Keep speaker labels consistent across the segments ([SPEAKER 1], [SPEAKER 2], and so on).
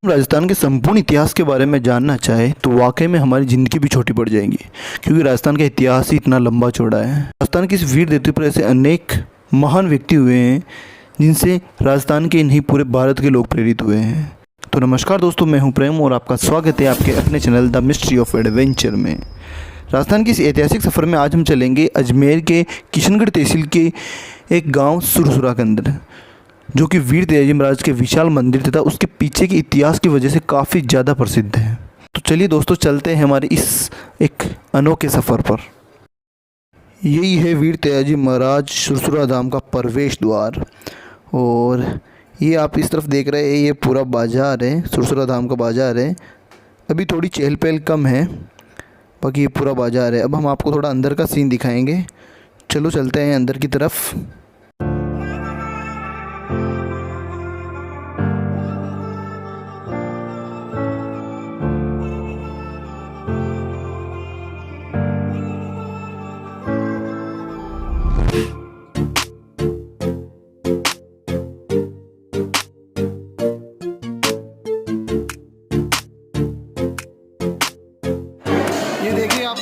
[SPEAKER 1] राजस्थान के संपूर्ण इतिहास के बारे में जानना चाहे तो वाकई में हमारी ज़िंदगी भी छोटी पड़ जाएंगी, क्योंकि राजस्थान का इतिहास ही इतना लंबा चौड़ा है। राजस्थान की इस वीर धरती पर ऐसे अनेक महान व्यक्ति हुए हैं जिनसे राजस्थान के नहीं पूरे भारत के लोग प्रेरित हुए हैं। तो नमस्कार दोस्तों, मैं हूं प्रेम और आपका स्वागत है आपके अपने channel the mystery of adventure में। राजस्थान के इस ऐतिहासिक सफ़र में आज हम चलेंगे अजमेर के किशनगढ़ तहसील के एक गाँव सुरसुरा के अंदर, जो कि वीर तेजाजी महाराज के विशाल मंदिर तथा उसके पीछे के इतिहास की वजह से काफ़ी ज़्यादा प्रसिद्ध है। तो चलिए दोस्तों, चलते हैं हमारे इस एक अनोखे सफ़र पर। यही है वीर तेजाजी महाराज सुरसुरा धाम का प्रवेश द्वार, और ये आप इस तरफ देख रहे हैं, ये पूरा बाज़ार है, सुरसुरा धाम का बाज़ार है। अभी थोड़ी चहल पहल कम है, बाकी ये पूरा बाज़ार है। अब हम आपको थोड़ा अंदर का सीन दिखाएंगे। चलो चलते हैं अंदर की तरफ।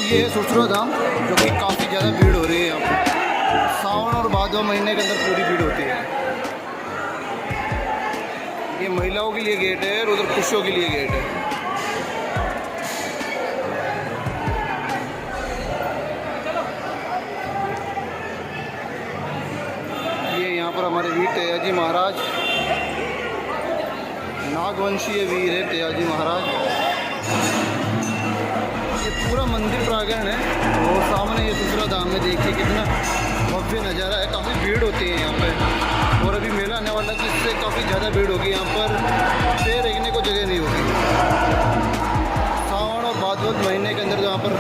[SPEAKER 1] ये है सुरसुरा धाम, जो कि काफ़ी ज़्यादा भीड़ हो रही है यहाँ पर। सावन और भादों महीने के अंदर पूरी भीड़ होती है। ये महिलाओं के लिए गेट है और उधर पुरुषों के लिए गेट है। ये यहाँ पर हमारे वीर तेजाजी महाराज, नागवंशीय वीर है तेजाजी महाराज। पूरा मंदिर प्रांगण है और सामने ये सुरसुरा धाम में देखिए कितना भव्य नज़ारा है। काफ़ी भीड़ होती है यहाँ पे, और अभी मेला आने वाला, जिससे काफ़ी ज़्यादा भीड़ होगी। यहाँ पर पैर रखने को जगह नहीं होगी। सावन और भादों महीने के अंदर यहाँ पर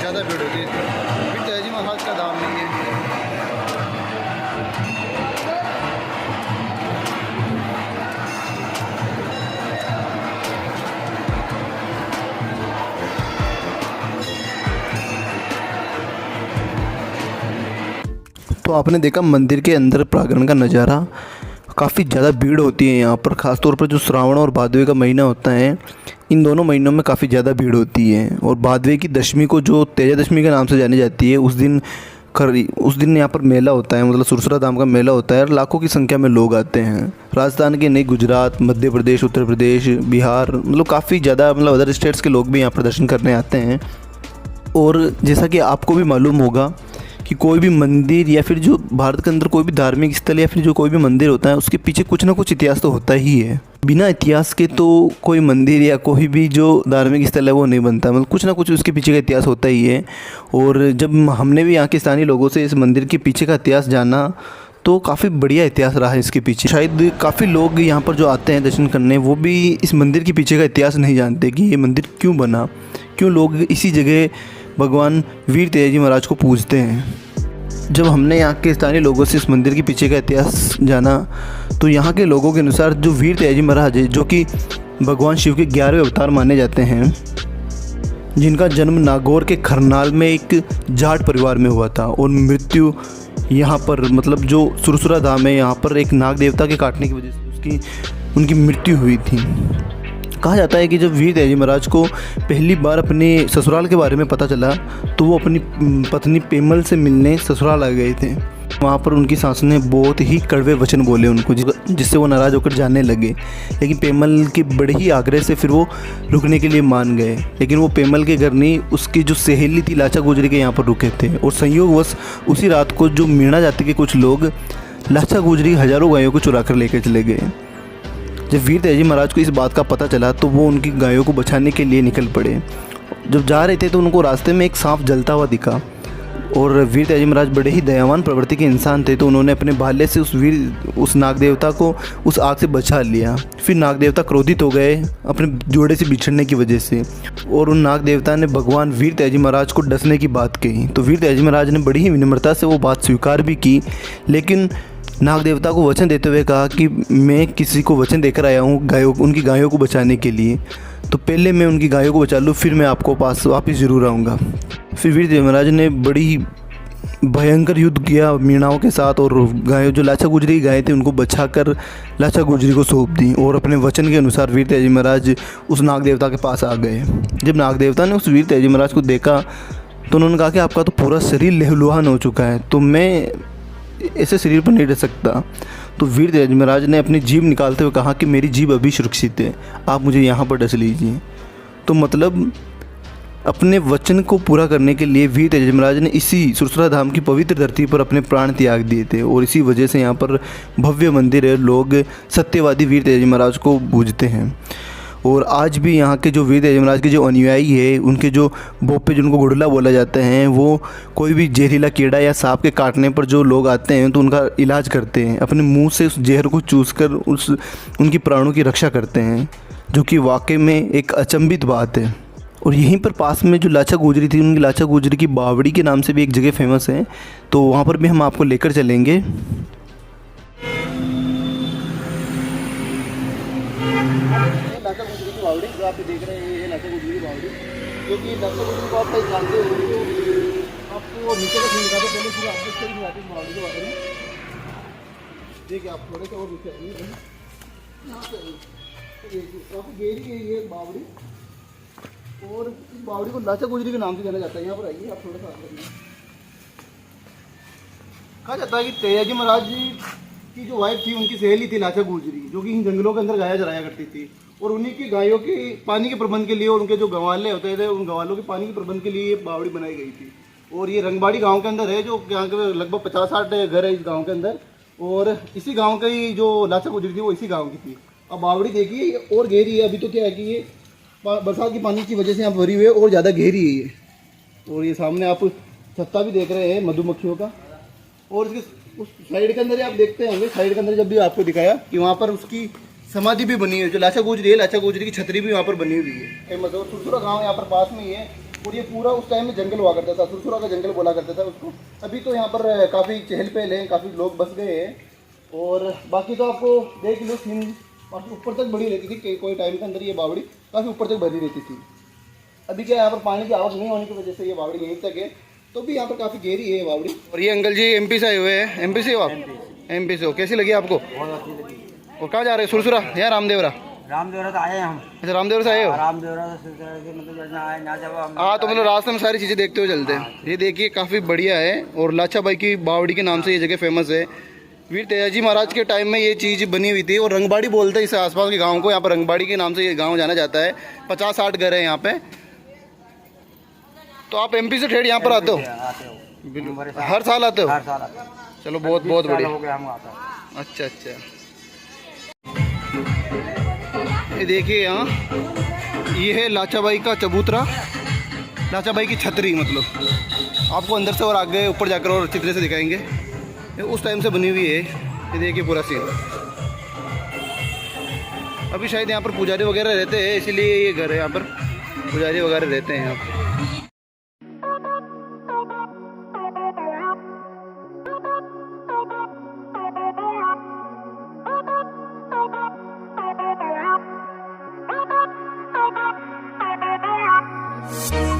[SPEAKER 1] ज़्यादा भीड़ होती है। फिर तेजाजी महाराज का धाम नहीं है। तो आपने देखा मंदिर के अंदर प्रांगण का नज़ारा, काफ़ी ज़्यादा भीड़ होती है यहाँ पर। ख़ासतौर पर जो श्रावण और भादवे का महीना होता है, इन दोनों महीनों में काफ़ी ज़्यादा भीड़ होती है। और भादवे की दशमी को, जो तेजा दशमी के नाम से जानी जाती है, उस दिन यहाँ पर मेला होता है, मतलब सुरसुरा धाम का मेला होता है, और लाखों की संख्या में लोग आते हैं। राजस्थान के नहीं, गुजरात, मध्य प्रदेश, उत्तर प्रदेश, बिहार, मतलब काफ़ी ज़्यादा, मतलब अदर स्टेट्स के लोग भी यहाँ पर दर्शन करने आते हैं। और जैसा कि आपको भी मालूम होगा कि कोई भी मंदिर या फिर जो भारत के अंदर कोई भी धार्मिक स्थल या फिर जो कोई भी मंदिर होता है, उसके पीछे कुछ ना कुछ इतिहास तो होता ही है। बिना इतिहास के तो कोई मंदिर या कोई भी जो धार्मिक स्थल है वो नहीं बनता, मतलब कुछ ना कुछ उसके पीछे का इतिहास होता ही है। और जब हमने भी यहाँ के स्थानीय लोगों से इस मंदिर के पीछे का इतिहास जाना, तो काफ़ी बढ़िया इतिहास रहा है इसके पीछे। शायद काफ़ी लोग यहाँ पर जो आते हैं दर्शन करने, वो भी इस मंदिर के पीछे का इतिहास नहीं जानते कि ये मंदिर क्यों बना, क्यों लोग इसी जगह भगवान वीर तेजाजी महाराज को पूजते हैं। जब हमने यहाँ के स्थानीय लोगों से इस मंदिर के पीछे का इतिहास जाना, तो यहाँ के लोगों के अनुसार जो वीर तेजाजी महाराज है, जो कि भगवान शिव के 11वें अवतार माने जाते हैं, जिनका जन्म नागौर के खरनाल में एक जाट परिवार में हुआ था, और मृत्यु यहाँ पर, मतलब जो सुरसुरा धाम है, यहाँ पर एक नाग देवता के काटने की वजह से उनकी मृत्यु हुई थी। कहा जाता है कि जब वीर तेजाजी महाराज को पहली बार अपने ससुराल के बारे में पता चला, तो वो अपनी पत्नी पेमल से मिलने ससुराल आ गए थे। वहाँ पर उनकी सास ने बहुत ही कड़वे वचन बोले उनको, जिससे वो नाराज़ होकर जाने लगे। लेकिन पेमल के बड़े ही आग्रह से फिर वो रुकने के लिए मान गए। लेकिन वो पेमल के घर नहीं, उसकी जो सहेली थी लाचा गुजरी के यहाँ पर रुके थे। और संयोगवश उसी रात को जो मीणा जाति के कुछ लोग लाचा गुजरी हज़ारों गायों को चुरा कर लेकर चले गए। जब वीर तेजाजी महाराज को इस बात का पता चला, तो वो उनकी गायों को बचाने के लिए निकल पड़े। जब जा रहे थे तो उनको रास्ते में एक सांप जलता हुआ दिखा, और वीर तेजाजी महाराज बड़े ही दयावान प्रवृत्ति के इंसान थे, तो उन्होंने अपने भाले से उस नाग देवता को उस आग से बचा लिया। फिर नाग देवता क्रोधित हो गए अपने जोड़े से बिछड़ने की वजह से, और उन नाग देवता ने भगवान वीर तेजाजी महाराज को डसने की बात कही। तो वीर तेजाजी महाराज ने बड़ी ही विनम्रता से वो बात स्वीकार भी की, लेकिन नाग देवता को वचन देते हुए कहा कि मैं किसी को वचन देकर आया हूँ उनकी गायों को बचाने के लिए, तो पहले मैं उनकी गायों को बचा लूँ, फिर मैं आपको पास वापस ज़रूर आऊँगा। फिर वीर तेजाजी महाराज ने बड़ी भयंकर युद्ध किया मीणाओं के साथ, और गायों जो लाचा गुजरी की गायें थी उनको बचाकर लाचा गुजरी को सौंप दी, और अपने वचन के अनुसार वीर तेजी महाराज उस नाग देवता के पास आ गए। जब नाग देवता ने उस वीर तेजी महाराज को देखा तो उन्होंने कहा कि आपका तो पूरा शरीर लहूलुहान हो चुका है, तो मैं ऐसे शरीर पर नहीं रह सकता। तो वीर तेजी महाराज ने अपनी जीभ निकालते हुए कहा कि मेरी जीभ अभी सुरक्षित है, आप मुझे यहाँ पर डस लीजिए। तो मतलब अपने वचन को पूरा करने के लिए वीर तेज महाराज ने इसी सुरसरा धाम की पवित्र धरती पर अपने प्राण त्याग दिए थे, और इसी वजह से यहाँ पर भव्य मंदिर है। लोग सत्यवादी वीर तेज महाराज को पूजते हैं, और आज भी यहाँ के जो वीर तेज महाराज के जो अनुयायी है, उनके जो बोपे जिनको गुड़ला बोला जाते हैं, वो कोई भी जहरीला कीड़ा या सांप के काटने पर जो लोग आते हैं तो उनका इलाज करते हैं, अपने मुंह से उस जहर को चूसकर उनकी प्राणों की रक्षा करते हैं, जो कि वाकई में एक अचंभित बात है। और यहीं पर पास में जो लाचा गुजरी थी, उनकी लाचा गुजरी की बावड़ी के नाम से भी एक जगह फेमस है, तो वहाँ पर भी हम आपको लेकर चलेंगे।
[SPEAKER 2] लाचा गुजरी की बावड़ी जो आप देख रहे हैं, ये लाचा गुजरी की बावड़ी, क्योंकि लाचा गुजरी को आप कहीं जानते हो, आपको नीचे का सीन दिखाते पहले फिर आपको इसको दिखाते हैं बावड़ी के बारे में। देखिए आप थोड़े से और नीचे आइए, यहाँ पे काफ़ी गहरी है ये बावड़ी, और इस बावड़ी को लाचा गुजरी के नाम से जाना जाता है। यहाँ पर आइए आप थोड़ा सा आगे। कहा जाता है कि तेजाजी महाराज जी की जो वाइफ थी उनकी सहेली थी लाचा गुजरी, जो कि इन जंगलों के अंदर गाया चराया करती थी, और उन्हीं की गायों के पानी के प्रबंध के लिए और उनके जो गंवाले होते थे उन गंवालों के पानी के प्रबंध के लिए ये बावड़ी बनाई गई थी। और ये रंगबाड़ी गाँव के अंदर है, जो यहाँ के लगभग 50-60 घर है इस गाँव के अंदर, और इसी गाँव की जो लाचा गुजरी थी वो इसी गाँव की थी। अब बावड़ी देखिए और गहरी है, अभी तो क्या है कि ये बरसात की पानी की वजह से यहाँ भरी हुई है और ज़्यादा गहरी है ये। और ये सामने आप छत्ता भी देख रहे हैं मधुमक्खियों का, और इसके उस साइड के अंदर आप देखते होंगे, साइड के अंदर जब भी आपको दिखाया कि वहाँ पर उसकी समाधि भी बनी है, जो लाचा गुजरी है, लाचा गुजरी की छतरी भी वहाँ पर बनी हुई है। मतलब सुरसुरा गाँव यहाँ पर पास में ही है, और ये पूरा उस टाइम में जंगल हुआ करता था, सुरसुरा का जंगल बोला करता था उसको। अभी तो यहाँ पर काफ़ी चहल पहल है, काफ़ी लोग बस गए हैं, और बाकी तो आपको देख लो सीन काफ़ी ऊपर तक बढ़ी रहती थी, कोई टाइम के अंदर ये बावड़ी काफ़ी ऊपर तक भरी रहती थी। अभी क्या यहाँ पर पानी की आवक नहीं होने की वजह से ये बावड़ी यहीं तक है, तो भी यहाँ पर काफ़ी गहरी है ये बावड़ी। और ये अंकल जी एमपी से आए हुए हैं। एमपी से हो आप? एमपी से हो, कैसी लगी आपको?
[SPEAKER 3] बहुत अच्छी लगी।
[SPEAKER 2] और कहाँ जा रहे हो, सुरसुरा या रामदेवरा?
[SPEAKER 3] रामदेवरा तो आए हम।
[SPEAKER 2] अच्छा रामदेवरा से आए हो?
[SPEAKER 3] रामदेवरा से मतलब जैसे आए ना, जब हम
[SPEAKER 2] हाँ, तो मतलब रास्ते में सारी चीज़ें देखते हुए चलते हैं। ये देखिए काफ़ी बढ़िया है, और लाचा बाई की बावड़ी के नाम से ये जगह फेमस है। वीर तेजाजी महाराज के टाइम में ये चीज़ बनी हुई थी, और रंगबाड़ी बोलते हैं इस आसपास के गांव को, यहाँ पर रंगबाड़ी के नाम से ये गांव जाना जाता है। 50-60 घर है यहाँ पे। तो आप एमपी से ठेठ यहाँ पर आते हो? हर साल आते हो?
[SPEAKER 3] हर साल आते हैं।
[SPEAKER 2] चलो बहुत बहुत बढ़िया
[SPEAKER 3] हो गया हम आते हैं।
[SPEAKER 2] अच्छा अच्छा, ये देखिए यहाँ ये है लाचाबाई का चबूतरा, लाचाबाई की छतरी। मतलब आपको अंदर से और आगे ऊपर जाकर और अच्छी तरह से दिखाएंगे। ये उस टाइम से बनी हुई है, ये देखिए पूरा सीन। अभी शायद यहाँ पर पुजारी वगैरह रहते हैं, इसीलिए ये घर है, यहाँ पर पुजारी वगैरह रहते हैं यहाँ पर।
[SPEAKER 4] Thank you.